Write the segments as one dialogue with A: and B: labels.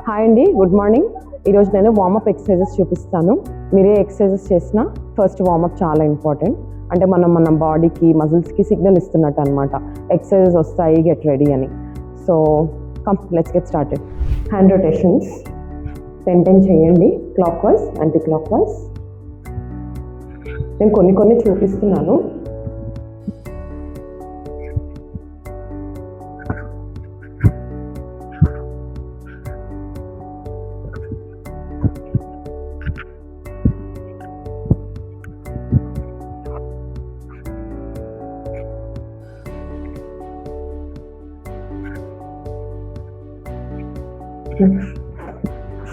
A: Hi అండి, good morning. ఈరోజు నేను వార్మప్ ఎక్సర్సైజెస్ చూపిస్తాను. మీరే ఎక్సర్సైజెస్ చేసినా ఫస్ట్ వార్మప్ చాలా ఇంపార్టెంట్. అంటే మన బాడీకి మజిల్స్కి సిగ్నల్ ఇస్తున్నట్టు అనమాట, ఎక్సర్సైజెస్ వస్తాయి, గెట్ రెడీ అని. So come, let's get started. Hand rotations 10 చేయండి, clock wise, anti clock wise. నేను కొన్ని చూపిస్తున్నాను.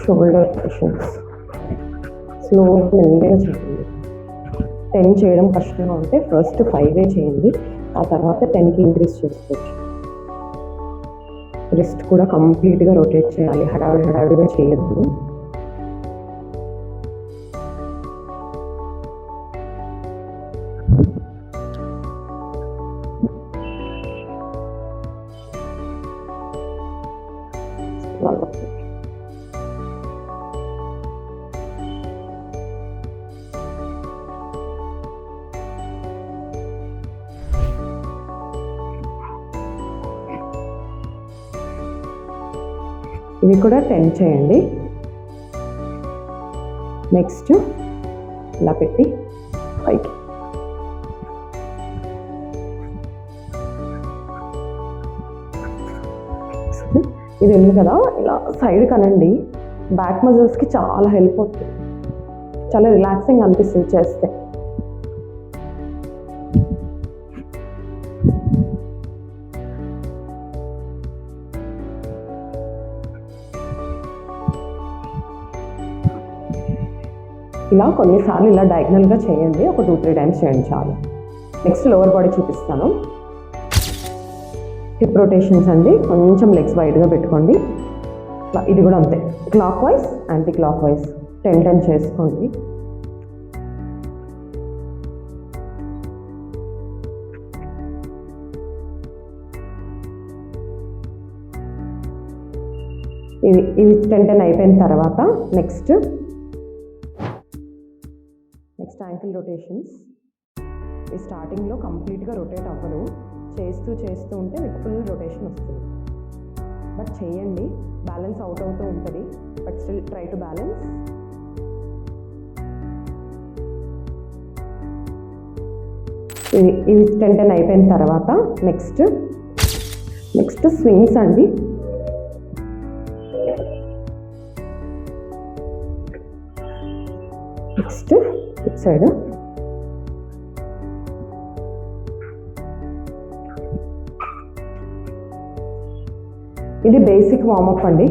A: షోల్డర్ పొజిషన్స్ స్లోగా మెల్లిగా చేయండి. 10 చేయడం కష్టంగా ఉంటే ఫస్ట్ 5 చేయండి, ఆ తర్వాత 10కి ఇంక్రీజ్ చేసుకోవచ్చు. రిస్ట్ కూడా కంప్లీట్గా రొటేట్ చేయాలి, హడావిడిగా చేయొద్దు. ఇవి కూడా 10 చేయండి. నెక్స్ట్ ఇలా పెట్టి పైకి. ఇది ఉంది కదా, ఇలా సైడ్ కనండి, బ్యాక్ మజిల్స్కి చాలా హెల్ప్ అవుతుంది, చాలా రిలాక్సింగ్ అనిపిస్తుంది చేస్తే. ఇలా కొన్నిసార్లు ఇలా డయాగ్నల్గా చేయండి, ఒక 2-3 టైమ్స్ చేయండి చాలు. నెక్స్ట్ లోవర్ బాడీ చూపిస్తాను. హిప్ రొటేషన్స్ అండి, కొంచెం లెగ్స్ వైడ్గా పెట్టుకోండి. ఇది కూడా అంతే, clock wise, anti clock wise 10 చేసుకోండి. ఇవి 10 అయిపోయిన తర్వాత నెక్స్ట్ యాంకిల్ రొటేషన్స్. ఈ స్టార్టింగ్లో కంప్లీట్గా రొటేట్ అవ్వదు, చేస్తూ ఉంటే మీకు ఫుల్ రొటేషన్ వస్తుంది. బట్ చేయండి, బ్యాలెన్స్ అవుతూ ఉంటుంది, but still try to balance. ఇవి 10 అయిపోయిన తర్వాత నెక్స్ట్ స్వింగ్స్ అండి. Next it side. ఇది బేసిక్ వార్మప్ అండి,